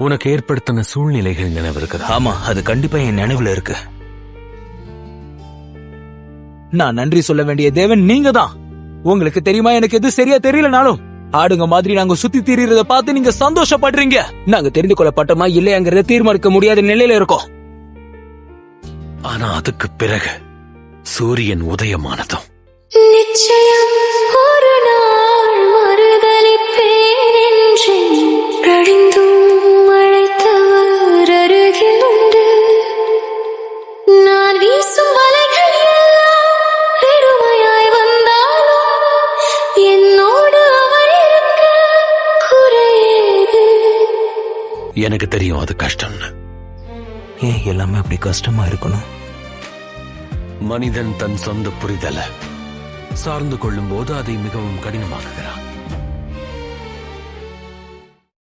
உனக்கு ஏற்படுத்தின சூழ்நிலைகள் நினைவு இருக்குது? ஆமா, அது கண்டிப்பா என் நினைவுல இருக்கு. நான் நன்றி சொல்ல வேண்டிய தேவன் நீங்க தான். உங்களுக்கு தெரியுமா, எனக்கு எது சரியா தெரியலனாலும் ஆடுங்க மாதிரி நாங்க சுத்தி திரியறத பார்த்து நீங்க சந்தோஷப்படுறீங்க. நாங்க தெரிந்து கொள்ளப்பட்டோமா இல்லையாங்கிறத தீர்மானிக்க முடியாத நிலையில இருக்கோம். ஆனா அதுக்கு பிறகு சூரியன் உதயமானதும் நிச்சயம் ஒரு நாள் மறுதலிப்பேன் என்று கழிந்தும் அழைத்தவர் அருகில் உண்டு. நான் வீசும் வலைகள் எல்லாம் வெறுமையாய் வந்தாலும் என்னோடு அவர் இருக்க குறையேது. எனக்கு தெரியும் அது கஷ்டம்னு. ஏன் எல்லாமே அப்படி கஷ்டமா இருக்கணும்? மனிதன் தன் சொந்த புரிதலை சார்ந்து கொள்ளும் போது அதை மிகவும் கடினமாக்குகிறான்.